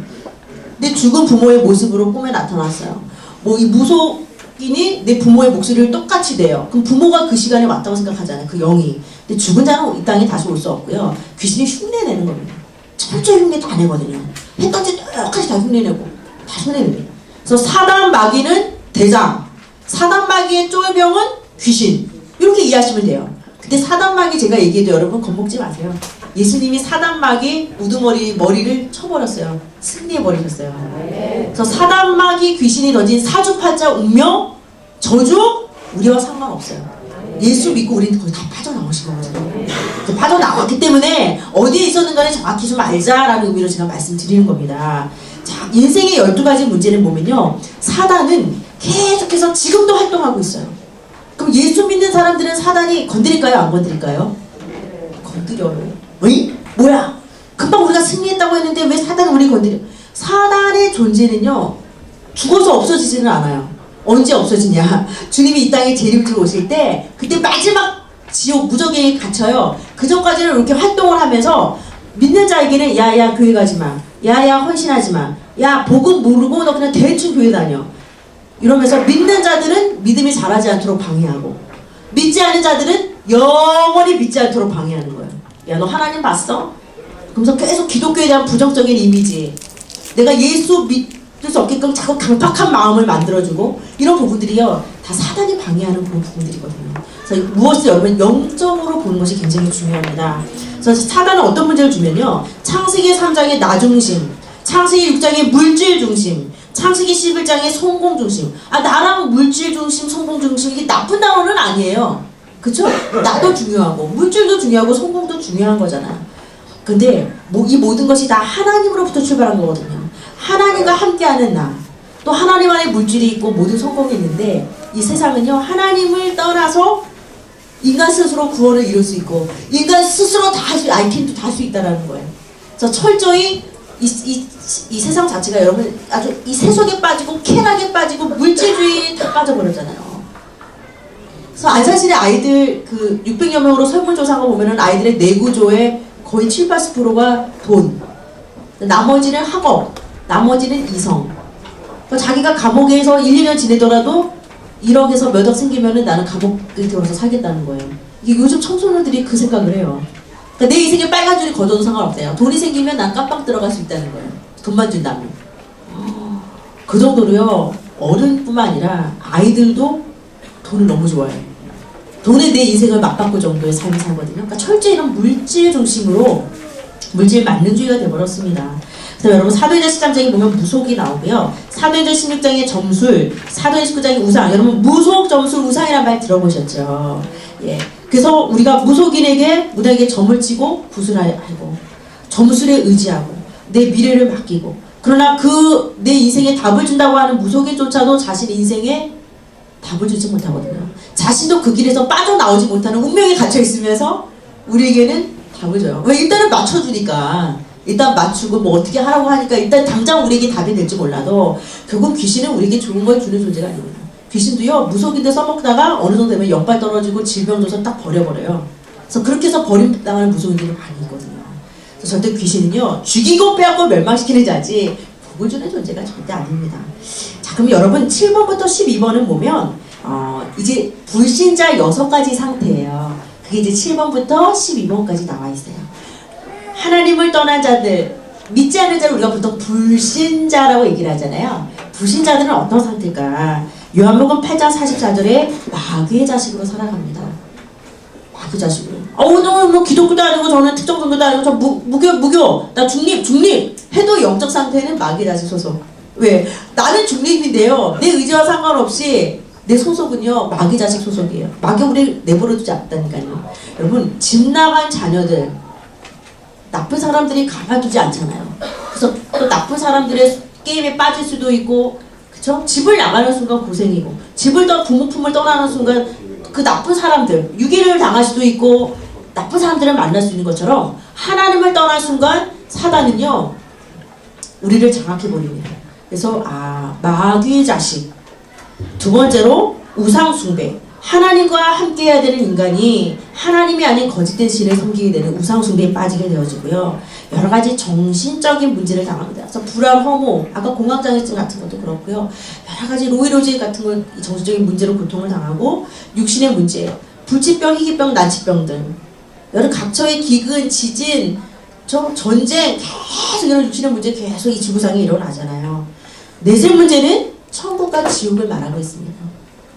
근데 죽은 부모의 모습으로 꿈에 나타났어요. 뭐 이 무속인이 내 부모의 목소리를 똑같이 내요. 그럼 부모가 그 시간에 왔다고 생각하잖아요. 그 영이. 근데 죽은 자는 이 땅에 다시 올 수 없고요. 귀신이 흉내내는 겁니다. 철저히 흉내 다 내거든요. 했던지 똑같이 다 흉내내고 다 흉내냅니다. 그래서 사단 마귀는 대장, 사단 마귀의 쫄병은 귀신 이렇게 이해하시면 돼요. 근데 사단 마귀 제가 얘기해도 여러분 겁먹지 마세요. 예수님이 사단 마귀 우두머리 머리를 쳐버렸어요. 승리해버리셨어요. 그래서 사단 마귀 귀신이 던진 사주팔자 운명 저주 우리와 상관없어요. 예수 믿고 우리는 거의 다 빠져나오신 거거든요. 빠져나왔기 때문에 어디에 있었는가를 정확히 좀 알자라는 의미로 제가 말씀드리는 겁니다. 자, 인생의 12가지 문제를 보면요 사단은 계속해서 지금도 활동하고 있어요. 그럼 예수 믿는 사람들은 사단이 건드릴까요? 안 건드릴까요? 건드려요. 어이? 뭐야? 금방 우리가 승리했다고 했는데 왜 사단이 우리 건드려? 사단의 존재는요 죽어서 없어지지는 않아요. 언제 없어지냐? 주님이 이 땅에 재림으로 오실 때 그때 마지막 지옥 무적에 갇혀요. 그 전까지는 이렇게 활동을 하면서 믿는 자에게는 야야 교회 가지마, 야야 헌신하지마, 야 복음 모르고 너 그냥 대충 교회 다녀 이러면서 믿는 자들은 믿음이 자라지 않도록 방해하고 믿지 않는 자들은 영원히 믿지 않도록 방해하는 거예요. 야 너 하나님 봤어? 그러면서 계속 기독교에 대한 부정적인 이미지, 내가 예수 믿을 수 없게끔 자꾸 강팍한 마음을 만들어주고 이런 부분들이요 다 사단이 방해하는 그런 부분들이거든요. 그래서 무엇을 여러분 영적으로 보는 것이 굉장히 중요합니다. 그래서 사단은 어떤 문제를 주면요 창세기 3장의 나 중심, 창세기 6장의 물질 중심, 창세기 11장의 성공 중심. 나랑 물질 중심, 성공 중심 이게 나쁜 단어는 아니에요. 그쵸? 나도 중요하고 물질도 중요하고 성공도 중요한 거잖아. 근데 이 모든 것이 다 하나님으로부터 출발한 거거든요. 하나님과 함께하는 나, 또 하나님 안에 물질이 있고 모든 성공이 있는데 이 세상은요 하나님을 떠나서 인간 스스로 구원을 이룰 수 있고 인간 스스로 다 할 수, 아이템도 다 할 수 있다는 거예요. 그래서 철저히 이 세상 자체가 여러분 아주 이 세속에 빠지고 쾌락에 빠지고 물질주의에 다 빠져버렸잖아요. 그래서 안산시내 아이들 그 600여 명으로 설문조사한 거 보면은 아이들의 내구조의 거의 7~80%가 돈, 나머지는 학업, 나머지는 이성. 그러니까 자기가 감옥에서 1~2년 지내더라도 1억에서 몇 억 생기면은 나는 감옥에 들어가서 살겠다는 거예요. 이게 요즘 청소년들이 그 생각을 해요. 그러니까 내 인생에 빨간 줄이 걷어도 상관없대요. 돈이 생기면 난 깜빵 들어갈 수 있다는 거예요. 돈만 준다면. 그 정도로요 어른뿐만 아니라 아이들도 돈을 너무 좋아해요. 돈에 내 인생을 맞바꿀 정도의 삶을 살거든요. 그러니까 철저히 이런 물질 중심으로 물질 만능주의가 되어버렸습니다. 그래서 여러분 사도행전 13장에 보면 무속이 나오고요. 사도행전 16장에 점술, 사도행전 19장에 우상. 여러분 무속, 점술, 우상이란 말 들어보셨죠? 예. 그래서 우리가 무속인에게 무당에게 점을 치고 구슬하고 점술에 의지하고 내 미래를 맡기고 그러나 그 내 인생에 답을 준다고 하는 무속인조차도 자신 인생에 답을 주지 못하거든요. 자신도 그 길에서 빠져나오지 못하는 운명에 갇혀 있으면서 우리에게는 답을 줘요. 왜? 일단은 맞춰주니까. 일단 맞추고 뭐 어떻게 하라고 하니까 일단 당장 우리에게 답이 될지 몰라도 결국 귀신은 우리에게 좋은 걸 주는 존재가 아닙니다. 귀신도요, 무속인데 써먹다가 어느 정도 되면 역발 떨어지고 질병 줘서 딱 버려버려요. 그래서 그렇게 해서 버림당하는 무속인들이 많이 있거든요. 그래서 절대 귀신은요, 죽이고 빼앗고 멸망시키는 자지 복을 주는 존재가 절대 아닙니다. 자, 그럼 여러분 7번부터 12번은 보면 이제 불신자 6가지 상태예요. 그게 이제 7번부터 12번까지 나와 있어요. 하나님을 떠난 자들, 믿지 않는 자를 우리가 보통 불신자라고 얘기를 하잖아요. 불신자들은 어떤 상태일까? 요한복음 8장 44절에 마귀의 자식으로 살아갑니다. 마귀 자식으로. 저는 뭐 기독교도 아니고 저는 특정 종교도 아니고 저 무교, 나 중립 해도 영적 상태는 마귀의 자식 소속. 왜? 나는 중립인데요. 내 의지와 상관없이 내 소속은요, 마귀 자식 소속이에요. 마귀 우리를 내버려두지 않다니까요. 여러분, 집 나간 자녀들, 나쁜 사람들이 가만두지 않잖아요. 그래서 또 나쁜 사람들의 게임에 빠질 수도 있고, 그쵸? 집을 나가는 순간 고생이고, 부모 품을 떠나는 순간 그 나쁜 사람들, 유기를 당할 수도 있고, 나쁜 사람들을 만날 수 있는 것처럼 하나님을 떠난 순간 사단은요, 우리를 장악해버립니다. 그래서 마귀의 자식. 두 번째로 우상 숭배. 하나님과 함께 해야 되는 인간이 하나님이 아닌 거짓된 신을 섬기게 되는 우상 숭배에 빠지게 되어지고요. 여러 가지 정신적인 문제를 당합니다. 그래서 불안, 허무, 아까 공황장애증 같은 것도 그렇고요. 여러 가지 로이로제 같은 걸 정신적인 문제로 고통을 당하고, 육신의 문제, 불치병, 희귀병, 난치병 등 여러 각처의 기근, 지진, 전쟁, 계속 이런 육신의 문제 계속 이 지구상에 일어나잖아요. 내세 문제는 천국과 지옥을 말하고 있습니다.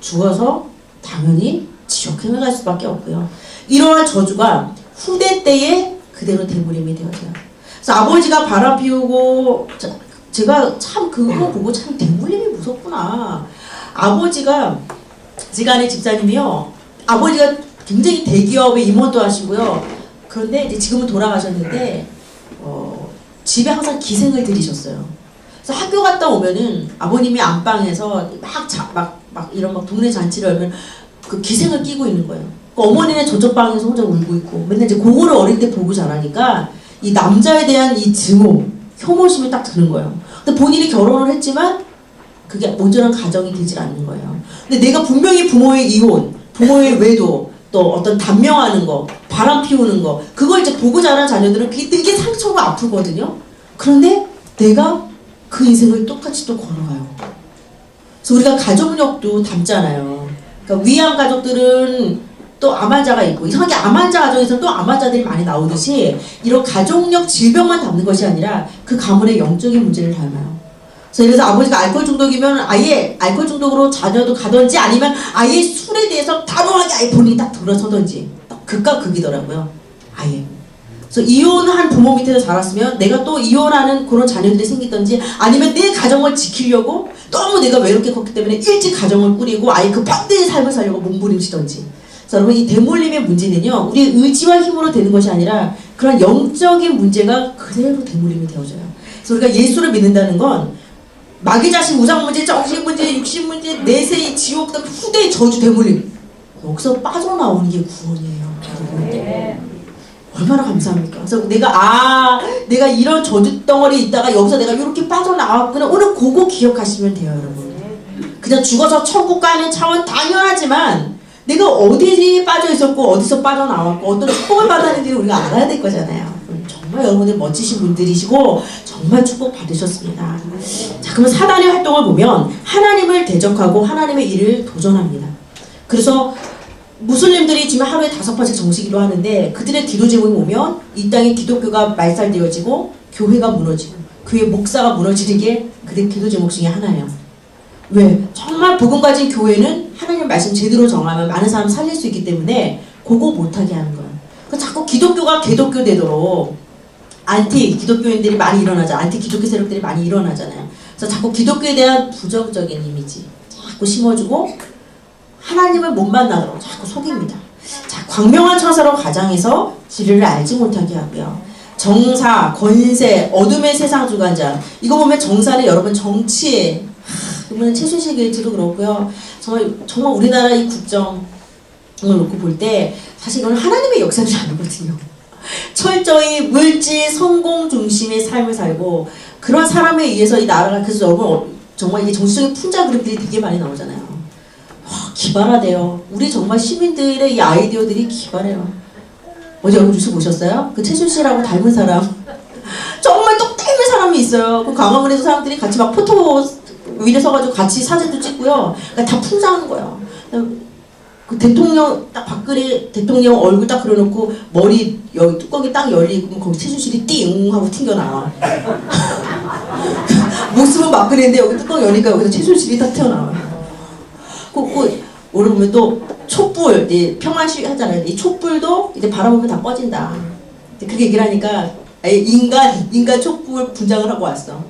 죽어서 당연히 지옥행을 갈 수밖에 없고요. 이러한 저주가 후대 때에 그대로 대물림이 되어져요. 그래서 아버지가 바람 피우고, 제가 참 그거 보고 참 대물림이 무섭구나. 아버지가, 제가 아는 집사님이요, 아버지가 굉장히 대기업의 임원도 하시고요. 그런데 이제 지금은 돌아가셨는데 집에 항상 기생을 들이셨어요. 그래서 학교 갔다 오면은 아버님이 안방에서 막 이런 동네 잔치를 하면 그 기생을 끼고 있는 거예요. 어머니는 저쪽 방에서 혼자 울고 있고, 맨날 이제 그거를 어릴 때 보고 자라니까 이 남자에 대한 이 증오, 혐오심이 딱 드는 거예요. 근데 본인이 결혼을 했지만 그게 온전한 가정이 되질 않는 거예요. 근데 내가 분명히 부모의 이혼, 부모의 외도, 또 어떤 단명하는 거, 바람 피우는 거, 그걸 이제 보고 자란 자녀들은 그게 상처가 아프거든요. 그런데 내가 그 인생을 똑같이 또 걸어가요. 그래서 우리가 가족력도 닮잖아요. 그러니까 위암 가족들은 또 암 환자가 있고, 이상하게 암 환자 가정에서는 또 암 환자들이 많이 나오듯이 이런 가족력 질병만 담는 것이 아니라 그 가문의 영적인 문제를 닮아요. 그래서 아버지가 알코올 중독이면 아예 알코올 중독으로 자녀도 가든지, 아니면 아예 술에 대해서 단호하게 아예 본인이 딱 돌아서든지, 극과 극이더라고요. 아예. 그래서 이혼한 부모 밑에서 자랐으면 내가 또 이혼하는 그런 자녀들이 생기든지, 아니면 내 가정을 지키려고 너무 내가 외롭게 컸기 때문에 일찍 가정을 꾸리고 아예 그 반대의 삶을 살려고 몸부림치든지. 그래서 여러분, 이 대물림의 문제는요, 우리의 의지와 힘으로 되는 것이 아니라 그런 영적인 문제가 그대로 대물림이 되어져요. 그래서 우리가 예수를 믿는다는 건 마귀 자식, 우상 문제, 정신 문제, 육신 문제, 내세의 지옥 등 후대의 저주 대물림, 여기서 빠져나오는 게 구원이에요. 얼마나 감사합니까? 그래서 내가 이런 저주 덩어리에 있다가 여기서 내가 이렇게 빠져나왔구나. 오늘 그거 기억하시면 돼요, 여러분. 그냥 죽어서 천국 가는 차원 당연하지만 내가 어디에 빠져 있었고 어디서 빠져나왔고 어떤 축복을 받았는지 우리가 알아야 될 거잖아요. 정말 여러분들 멋지신 분들이시고 정말 축복 받으셨습니다. 자, 그러면 사단의 활동을 보면 하나님을 대적하고 하나님의 일을 도전합니다. 그래서 무슬림들이 지금 하루에 5번씩 정식기도 하는데, 그들의 기도 제목이 보면 이 땅에 기독교가 말살되어지고 교회가 무너지고 교회 목사가 무너지는 게 그들의 기도 제목 중에 하나예요. 왜? 정말 복음 가진 교회는 하나님 말씀 제대로 정하면 많은 사람 살릴 수 있기 때문에 그거 못하게 하는 거예요. 그러니까 자꾸 기독교가 개독교 되도록 안티 기독교인들이 많이 일어나잖아요. 안티 기독교 세력들이 많이 일어나잖아요. 그래서 자꾸 기독교에 대한 부정적인 이미지 자꾸 심어주고 하나님을 못 만나도록 자꾸 속입니다. 자, 광명한 처사로 가장해서 진리를 알지 못하게 하고요. 정사, 권세, 어둠의 세상 주관자. 이거 보면 정사는 여러분 정치에, 이번엔 최순실 게이트도 그렇고요. 정말 우리나라 이 국정을 놓고 볼 때 사실 이건 하나님의 역사는 아니거든요. 철저히 물질, 성공 중심의 삶을 살고 그런 사람에 의해서 이 나라가 그래서 여러분 정말 이게 정치적인 풍자 그림들이 되게 많이 나오잖아요. 와, 기발하대요. 우리 정말 시민들의 이 아이디어들이 기발해요. 어제 여러분 뉴스 보셨어요? 그 최순 씨라고 닮은 사람 정말 똑 닮은 사람이 있어요. 그 광화문에서 사람들이 같이 막 포토 위에 서가지고 같이 사진도 찍고요. 그러니까 다 풍자하는 거예요. 그 대통령 딱 박근혜 대통령 얼굴 딱 그려놓고 머리 여기 뚜껑이 딱 열리고 거기 최순실이 띵 하고 튕겨나와. 모습은 박근혜인데 여기 뚜껑 열리니까 여기서 최순실이 딱 튀어나와요. 오늘 보면 또 촛불, 평화시위 하잖아요. 이 촛불도 이제 바라보면 다 꺼진다. 그렇게 얘기를 하니까 인간 촛불 분장을 하고 왔어.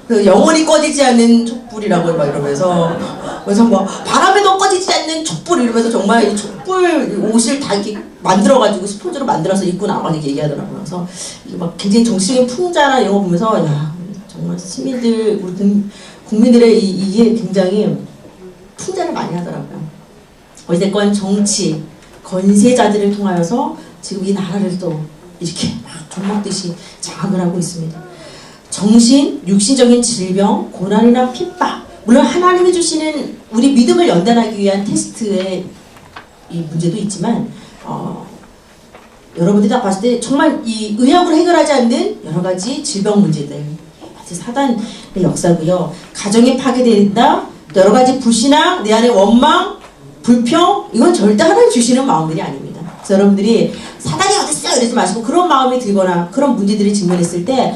그 영원히 꺼지지 않는 촛불이라고 막 이러면서 그래서 뭐 바람에도 꺼지지 않는 촛불 이러면서 정말 이 촛불 옷을 다 이렇게 만들어가지고 스폰지로 만들어서 입고 나와 이렇게 얘기하더라고요. 그래서 이게 막 굉장히 정치적인 풍자나 이런 거 보면서 야 정말 시민들 우리 국민들의 이게 굉장히 풍자를 많이 하더라고요. 어쨌건 정치 권세자들을 통하여서 지금 이 나라를 또 이렇게 막 좀먹듯이 장악을 하고 있습니다. 정신, 육신적인 질병, 고난이나 핍박 물론 하나님이 주시는 우리 믿음을 연단하기 위한 테스트의 이 문제도 있지만 여러분들이 딱 봤을 때 정말 이 의학으로 해결하지 않는 여러 가지 질병 문제들 사단의 역사고요. 가정이 파괴된다. 여러 가지 불신앙, 내 안에 원망, 불평 이건 절대 하나님 주시는 마음들이 아닙니다. 그래서 여러분들이 사단이 어딨어 이러지 마시고 그런 마음이 들거나 그런 문제들이 직면했을 때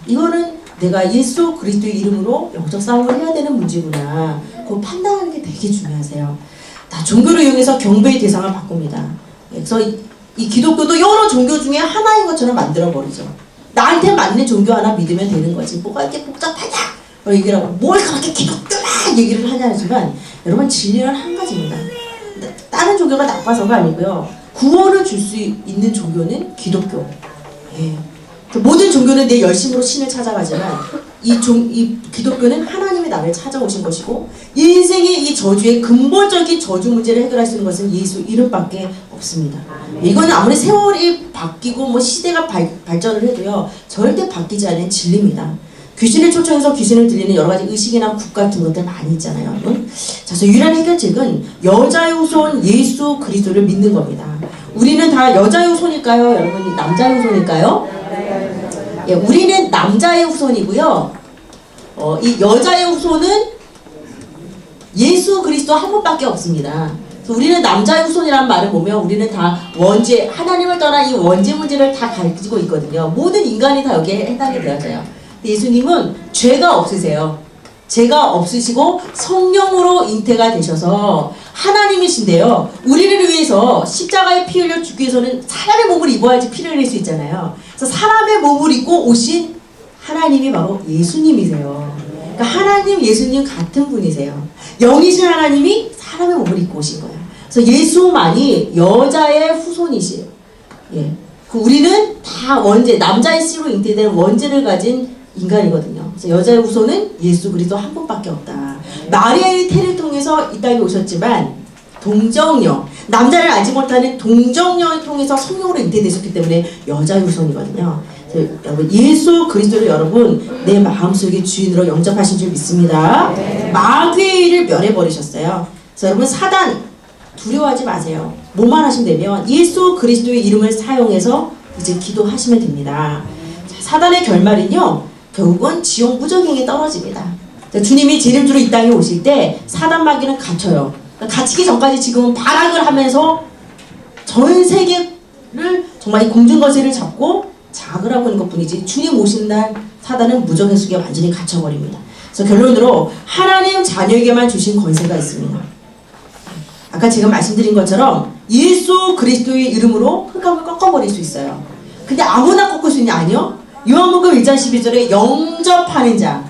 이거는 내가 예수 그리스도의 이름으로 영적 싸움을 해야 되는 문제구나. 그거 판단하는 게 되게 중요하세요. 다 종교를 이용해서 경배의 대상을 바꿉니다. 그래서 이 기독교도 여러 종교 중에 하나인 것처럼 만들어버리죠. 나한테 맞는 종교 하나 믿으면 되는 거지. 뭐가 이렇게 복잡하냐? 얘기를 하고 뭘 그렇게 기독교만 얘기를 하냐 하지만 여러분 진리는 한 가지입니다. 다른 종교가 나빠서가 아니고요. 구원을 줄 수 있는 종교는 기독교. 모든 종교는 내 열심으로 신을 찾아가지만 이 기독교는 하나님이 나를 찾아오신 것이고 인생의 이 저주의 근본적인 저주 문제를 해결할 수 있는 것은 예수 이름밖에 없습니다. 이거는 아무리 세월이 바뀌고 뭐 시대가 발전을 해도요 절대 바뀌지 않는 진리입니다. 귀신을 초청해서 귀신을 들리는 여러 가지 의식이나 국 같은 것들 많이 있잖아요. 자, 그래서 유일한 해결책은 여자의 후손 예수 그리스도를 믿는 겁니다. 우리는 다 여자의 후손일까요? 여러분 남자의 후손일까요? 예, 우리는 남자의 후손이고요. 이 여자의 후손은 예수 그리스도 한 분밖에 없습니다. 그래서 우리는 남자의 후손이라는 말을 보면 우리는 다 원죄, 하나님을 떠난 이 원죄 문제를 다 가지고 있거든요. 모든 인간이 다 여기에 해당이 되어져요. 예수님은 죄가 없으세요. 죄가 없으시고 성령으로 잉태가 되셔서 하나님이신데요. 우리를 위해서 십자가에 피 흘려 죽기 위해서는 사람의 몸을 입어야지 피를 흘릴 수 있잖아요. 그래서 사람의 몸을 입고 오신 하나님이 바로 예수님이세요. 그러니까 하나님, 예수님 같은 분이세요. 영이신 하나님이 사람의 몸을 입고 오신 거예요. 그래서 예수만이 여자의 후손이시에요. 예. 우리는 다 원죄, 남자의 씨로 잉태된 원죄를 가진 인간이거든요. 그래서 여자의 후손은 예수 그리스도 한 분밖에 없다. 마리아의 태를 통해서 이 땅에 오셨지만 동정녀, 남자를 알지 못하는 동정녀를 통해서 성령으로 잉태되셨기 때문에 여자의 후손이거든요. 여러분 예수 그리스도를 여러분 내 마음속의 주인으로 영접하신 줄 믿습니다. 마귀의 일을 멸해버리셨어요. 그래서 여러분 사단 두려워하지 마세요. 뭐만 하시면 되면 예수 그리스도의 이름을 사용해서 이제 기도하시면 됩니다. 자, 사단의 결말은요 결국은 지옥 무저갱에 떨어집니다. 자, 주님이 재림주로 이 땅에 오실 때 사단 마귀는 갇혀요. 갇히기 전까지 지금은 발악을 하면서 전 세계를 정말 이 공중거세를 잡고 장악을 하고 있는 것뿐이지 주님 오신 날 사단은 무저갱 속에 완전히 갇혀버립니다. 그래서 결론으로 하나님 자녀에게만 주신 권세가 있습니다. 아까 제가 말씀드린 것처럼 예수 그리스도의 이름으로 흑암을 꺾어버릴 수 있어요. 근데 아무나 꺾을 수 있냐? 아니요. 요한복음 1장 12절에 영접하는 자,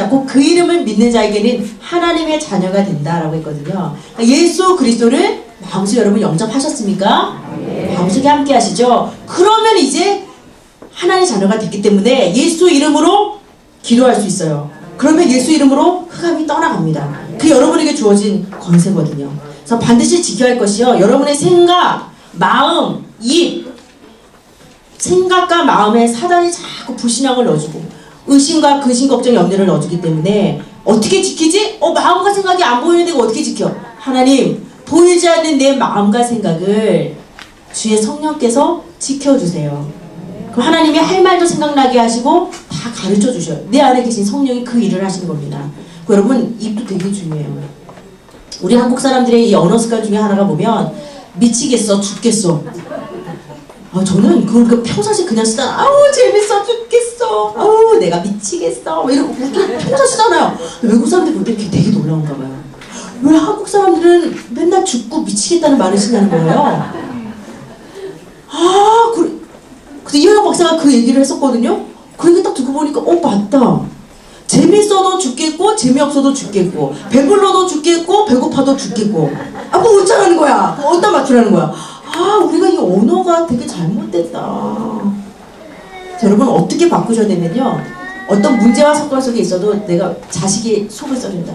곧 그 이름을 믿는 자에게는 하나님의 자녀가 된다라고 했거든요. 그러니까 예수 그리스도를 마음속에 여러분 영접하셨습니까? 마음속에 함께 하시죠. 그러면 이제 하나님의 자녀가 됐기 때문에 예수 이름으로 기도할 수 있어요. 그러면 예수 이름으로 흑암이 떠나갑니다. 그 여러분에게 주어진 권세거든요. 그래서 반드시 지켜야 할 것이요. 여러분의 생각, 마음, 입, 생각과 마음에 사단이 자꾸 불신앙을 넣어주고 의심과 근심, 걱정, 염려를 넣어주기 때문에 어떻게 지키지? 마음과 생각이 안 보이는데 이거 어떻게 지켜? 하나님, 보이지 않는 내 마음과 생각을 주의 성령께서 지켜주세요. 그럼 하나님이 할 말도 생각나게 하시고 다 가르쳐 주셔요. 내 안에 계신 성령이 그 일을 하시는 겁니다. 여러분, 입도 되게 중요해요. 우리 한국 사람들의 이 언어 습관 중에 하나가 보면 미치겠어, 죽겠어. 저는 그 평상시 그냥 쓰잖아. 아우 재밌어 죽겠어. 아우 내가 미치겠어. 이러고 평소 쓰잖아요. 외국 사람들 볼 때 이렇게 되게 놀라운가 봐요. 왜 한국 사람들은 맨날 죽고 미치겠다는 말을 쓰냐는 거예요. 그래. 근데 이현영 박사가 그 얘기를 했었거든요. 그 얘기 딱 듣고 보니까 맞다. 재밌어도 죽겠고 재미없어도 죽겠고 배불러도 죽겠고 배고파도 죽겠고 뭐 어쩌라는 거야. 어디다 맞추라는 거야. 우리가 이 언어가 되게 잘못됐다. 자, 여러분 어떻게 바꾸셔야 되면요. 어떤 문제와 사건 속에 있어도 내가 자식이 속을 썩인다.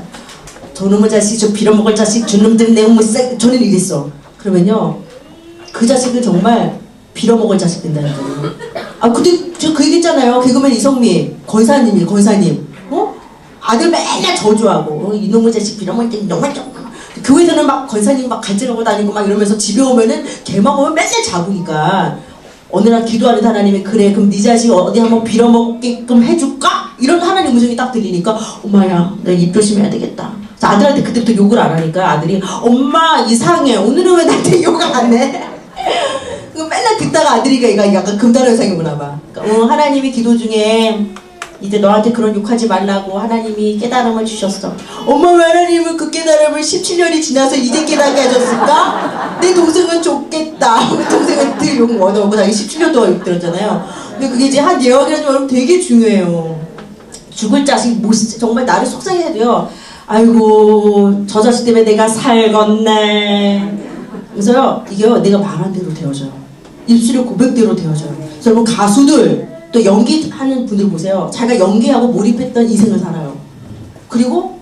저놈의 자식, 저 빌어먹을 자식, 저놈들 내가 저는 이랬어. 그러면요. 그 자식은 정말 빌어먹을 자식 된다니까요. 근데 저 그 얘기 했잖아요. 개그맨 이성미 권사님. 아들 맨날 저주하고 이놈의 자식 빌어먹을 때 정말 교회에서는 막 권사님 막 갈증하고 다니고 막 이러면서 집에 오면은 걔만 보면 맨날 자부니까 어느 날 기도하는 하나님이 그래 그럼 네 자식 어디 한번 빌어먹게끔 해줄까? 이런 하나님 음성이 딱 들리니까 엄마야 내가 입 조심해야 되겠다. 그래서 아들한테 그때부터 욕을 안 하니까 아들이 엄마 이상해 오늘은 왜 나한테 욕 안 해? 맨날 듣다가 아들이가 얘가 약간 금단어 현상이구나 봐. 그러니까, 하나님이 기도 중에 이제 너한테 그런 욕하지 말라고 하나님이 깨달음을 주셨어. 엄마 왜 하나님은 그 깨달음을 17년이 지나서 이제 깨닫게 하셨을까? 내 동생은 좋겠다. 우리 동생은 늘 욕 얻어오고 자기 17년 동안 욕 들었잖아요. 근데 그게 이제 한 예언이라는 여러분 되게 중요해요. 죽을 자식 정말 나를 속상해 해도요. 아이고 저 자식 때문에 내가 살겄네. 그래서요 이게요 내가 말한 대로 되어져요. 입술의 고백대로 되어져요. 그래서 여러분 가수들 또 연기하는 분들 보세요. 자기가 연기하고 몰입했던 인생을 살아요. 그리고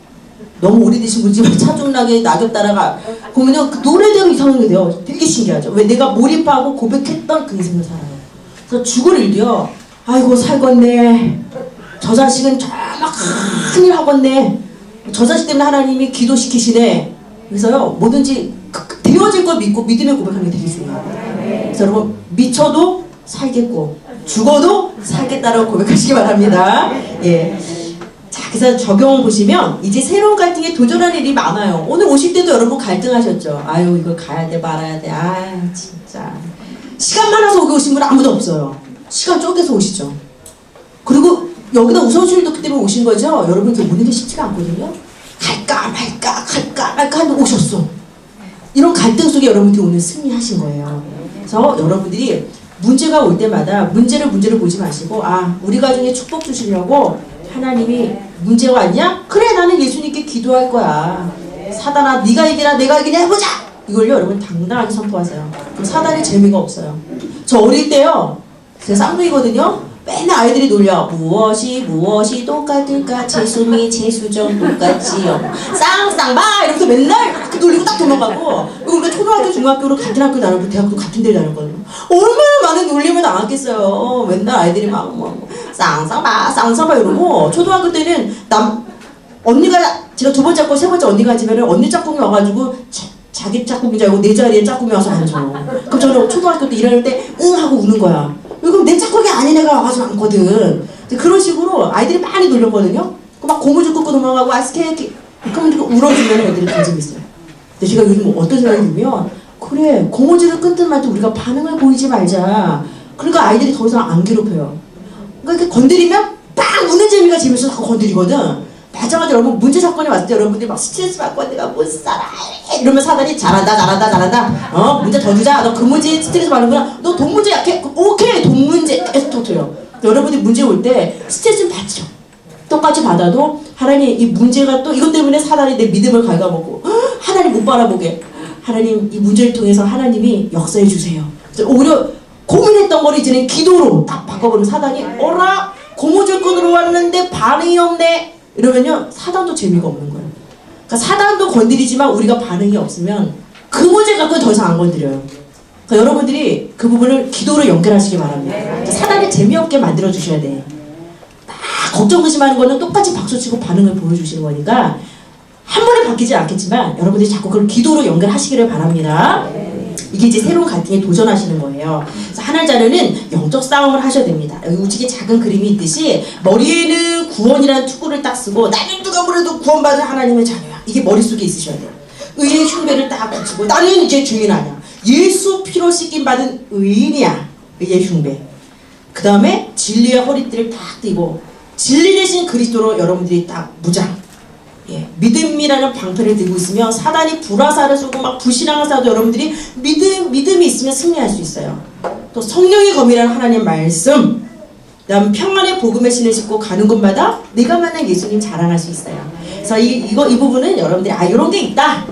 너무 오래되신 분이지만 차중나게 낙엽 따라가 보면요 그 노래대로 이상하게 돼요. 되게 신기하죠. 왜 내가 몰입하고 고백했던 그 인생을 살아요. 그래서 죽을 일도요. 아이고 살겄네. 저 자식은 정말 큰일 하겠네. 저 자식 때문에 하나님이 기도시키시네. 그래서요 뭐든지 되어질 걸 믿고 믿음의 고백하는 게 되게 중요해요. 그래서 여러분 미쳐도 살겠고 죽어도 살겠다라고 고백하시기 바랍니다. 예. 자, 그래서 적용 보시면 이제 새로운 갈등에 도전하는 일이 많아요. 오늘 오실 때도 여러분 갈등하셨죠. 아유 이걸 가야 돼 말아야 돼. 진짜 시간 많아서 여기 오신 분 아무도 없어요. 시간 쪼개서 오시죠. 그리고 여기다 우선순위 뒀기 때문에 오신 거죠. 여러분 이렇게 오는 게 쉽지가 않거든요. 갈까 말까 하고 오셨어. 이런 갈등 속에 여러분들이 오늘 승리하신 거예요. 그래서 여러분들이 문제가 올 때마다 문제를 보지 마시고 우리 가정에 축복 주시려고 하나님이 문제가 왔냐? 그래 나는 예수님께 기도할 거야. 사단아 네가 이기나 내가 이기냐 해보자. 이걸요 여러분 당당하게 선포하세요. 그럼 사단이 재미가 없어요. 저 어릴 때요 제가 쌍둥이거든요. 맨날 아이들이 놀려. 무엇이 똑같을까? 재수미 재수정 똑같지요. 쌍쌍바 이러면서 맨날 이렇게 놀리고 딱 도망가고. 우리가 초등학교 중학교로 같은 학교 다녔고 대학도 같은 데를 다녔거든요. 얼마나 많은 놀림을 당했겠어요. 맨날 아이들이 막 쌍쌍바 이러고. 초등학교 때는 언니가 제가 두 번째 거 세 번째 언니가 지면은 언니 짝꿍이 와가지고 자기 짝꿍인 줄 알고 내 자리에 짝꿍이 와서 앉아. 그럼 저는 초등학교 때 일할 때 응 하고 우는 거야. 그럼 내 짝꿍이 아닌 애가 와가지고 앉거든. 그런 식으로 아이들이 많이 놀렸거든요. 막 고무줄 끄고 도망가고 아스케이키 그러면 울어주면 애들이 관심이 있어요. 근데 제가 요즘 어떤 생각이 들면 그래 고무줄을 끊든 말든 우리가 반응을 보이지 말자. 그러니까 아이들이 더 이상 안 괴롭혀요. 그러니까 이렇게 건드리면 빵 우는 재미가 재밌어서 자꾸 건드리거든. 마찬가지로 여러분 문제 사건이 왔을 때 여러분들이 막 스트레스 받고 내가 못 살아 이러면 사단이 잘한다 문제 더 주자. 너 그 문제에 스트레스 받는구나. 너 돈 문제 약해. 오케이 돈 문제 계속 터뜨려. 여러분들이 문제 올 때 스트레스는 받죠. 똑같이 받아도 하나님 이 문제가 또 이것 때문에 사단이 내 믿음을 갉아먹고 하나님 못 바라보게. 하나님 이 문제를 통해서 하나님이 역사해 주세요. 오히려 고민했던 거를 이제는 기도로 딱 바꿔버리면 사단이 어라 고무줄 끈으로 왔는데 반응이 없네. 이러면요 사단도 재미가 없는 거예요. 그러니까 사단도 건드리지만 우리가 반응이 없으면 그 문제 갖고 더 이상 안 건드려요. 그러니까 여러분들이 그 부분을 기도로 연결하시기 바랍니다. 사단을 재미없게 만들어 주셔야 돼. 막 걱정 의심하는 거는 똑같이 박수치고 반응을 보여주시는 거니까 한 번에 바뀌지 않겠지만 여러분들이 자꾸 그걸 기도로 연결하시기를 바랍니다. 이게 이제 새로운 갈등에 도전하시는 거예요. 그래서 하늘 자녀는 영적 싸움을 하셔야 됩니다. 여기 우측에 작은 그림이 있듯이 머리에는 구원이라는 투구를 딱 쓰고 나는 누가 뭐래도 구원받은 하나님의 자녀야. 이게 머릿속에 있으셔야 돼요. 의의 흉배를 딱 붙이고 나는 이제 죄인 아니야. 예수 피로 씻김 받은 의인이야. 의의 흉배. 그 다음에 진리의 허리띠를 딱 띠고 진리 대신 그리스도로 여러분들이 딱 무장. 예, 믿음이라는 방패를 들고 있으면 사단이 불화살을 쏘고 막 불신앙을 쏴도 여러분들이 믿음이 있으면 승리할 수 있어요. 또 성령의 검이라는 하나님 말씀, 그다음 평안의 복음의 신을 싣고 가는 곳마다 내가 만난 예수님 자랑할 수 있어요. 그래서 이 부분은 여러분들이 이런 게 있다.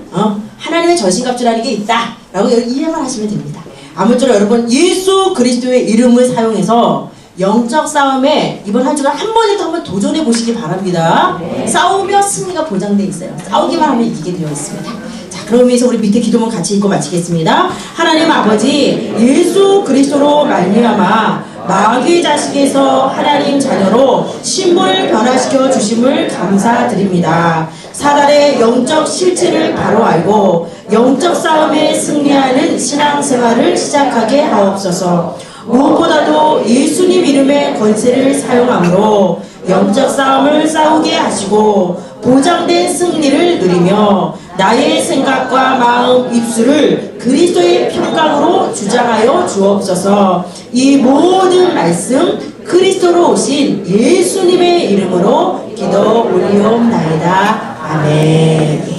하나님의 전신갑주라는 게 있다. 라고 이해만 하시면 됩니다. 아무쪼록 여러분 예수 그리스도의 이름을 사용해서 영적 싸움에 이번 한 주간 한 번이라도 한번 도전해 보시기 바랍니다. 네. 싸우며 승리가 보장되어 있어요. 싸우기만 하면 이기게 되어 있습니다. 자, 그러면서 우리 밑에 기도문 같이 읽고 마치겠습니다. 하나님 아버지 예수 그리스도로 말미암아 마귀의 자식에서 하나님 자녀로 신분을 변화시켜 주심을 감사드립니다. 사단의 영적 실체를 바로 알고 영적 싸움에 승리하는 신앙생활을 시작하게 하옵소서. 무엇보다도 예수님 이름의 권세를 사용함으로 영적 싸움을 싸우게 하시고 보장된 승리를 누리며 나의 생각과 마음, 입술을 그리스도의 평강으로 주장하여 주옵소서. 이 모든 말씀 그리스도로 오신 예수님의 이름으로 기도 올리옵나이다. 아멘.